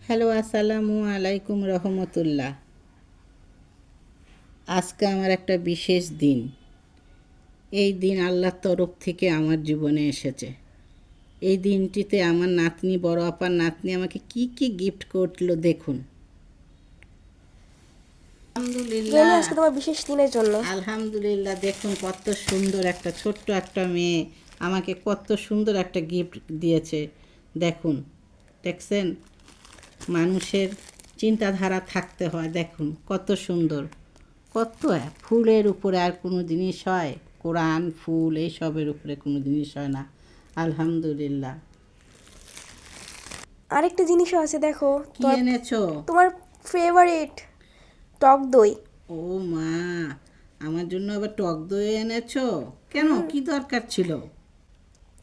Hello, আসসালামু আলাইকুম রহমতুল্লাহ। আজকে আমার একটা বিশেষ দিন। এই দিন আল্লাহর তরফ থেকে আমার জীবনে এসেছে। এই দিনটিতে আমার নাতনি, বড় আপার নাতনি আমাকে কি কি গিফট করলো দেখুন। আলহামদুলিল্লাহ, আজকে তোমার বিশেষ দিনের জন্য। আলহামদুলিল্লাহ। দেখুন কত সুন্দর একটা ছোট্ট একটা মেয়ে আমাকে কত সুন্দর একটা গিফট দিয়েছে। দেখুন, দেখছেন, মানুষের চিন্তাধারা থাকতে হয়। দেখুন কত সুন্দর, কত ফুলের উপরে আর কোনো জিনিস হয়? কোরআন, ফুল, এইসবের উপরে কোনো জিনিস হয় না। আলহামদুলিল্লাহ। আরেকটা জিনিসও আছে, দেখো কি এনেছো? তোমার ফেভারিট টক দই। ও মা, আমার জন্য আবার টক দই এনেছো? কেন, কি দরকার ছিল?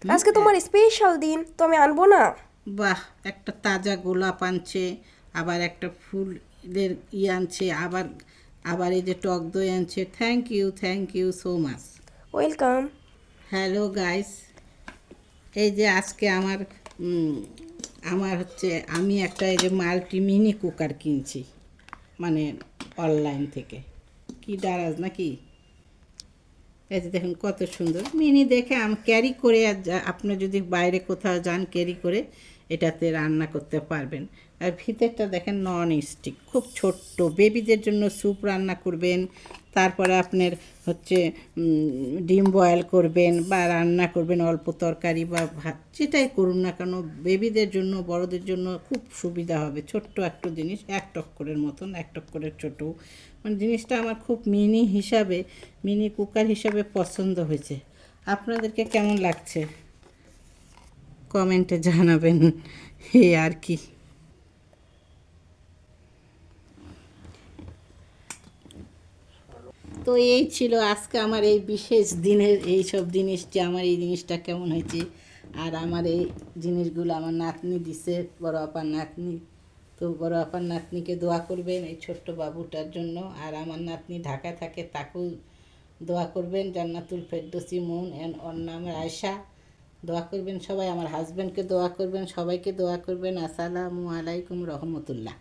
আজকে তোমার স্পেশাল দিন, তো আমি আনবো না? বাহ, একটা তাজা গোলাপ আনছে, আবার একটা ফুলের আনছে, আবার আবার এই যে টক দই আনছে। Thank you so much. Welcome. Hello guys, এই যে আজকে আমার হচ্ছে আমি একটা এই যে মাল্টি মিনি কুকার কিনছি, মানে অনলাইন থেকে। কি দারাজ নাকি? এই যে দেখুন কত সুন্দর মিনি, দেখে আমি ক্যারি করে, আর আপনি যদি বাইরে কোথাও যান ক্যারি করে এটাতে রান্না করতে পারবেন। আর ভিতরটা দেখেন নন স্টিক, খুব ছোট্ট। বেবিদের জন্য স্যুপ রান্না করবেন, তারপরে আপনার হচ্ছে ডিম বয়েল করবেন বা রান্না করবেন অল্প তরকারি বা ভাত, যেটাই করুন না কেন বেবিদের জন্য, বড়দের জন্য খুব সুবিধা হবে। ছোট্ট একটা জিনিস, এক টক্করের মতন, এক টক্করের ছোটো, মানে জিনিসটা আমার খুব মিনি হিসাবে, মিনি কুকার হিসাবে পছন্দ হয়েছে। আপনাদেরকে কেমন লাগছে কমেন্টে জানাবেন। এই আর কি। তো এই ছিল আজকে আমার এই বিশেষ দিনের এই সব জিনিস, যে আমার এই জিনিসটা কেমন হয়েছে। আর আমার এই জিনিসগুলো আমার নাতনি দিছে, বড় আপার নাতনি। তো বড় আপার নাতনিকে দোয়া করবেন এই ছোট্ট বাবুটার জন্য। আর আমার নাতনি ঢাকায় থাকে, তাকেও দোয়া করবেন। জান্নাতুল ফেরদৌসি মুন অ্যান্ড ওর নাম আয়শা। দোয়া করবেন সবাই, আমার হাজব্যান্ডকে দোয়া করবেন, সবাইকে দোয়া করবেন। আসসালামু আলাইকুম রহমতুল্লাহ।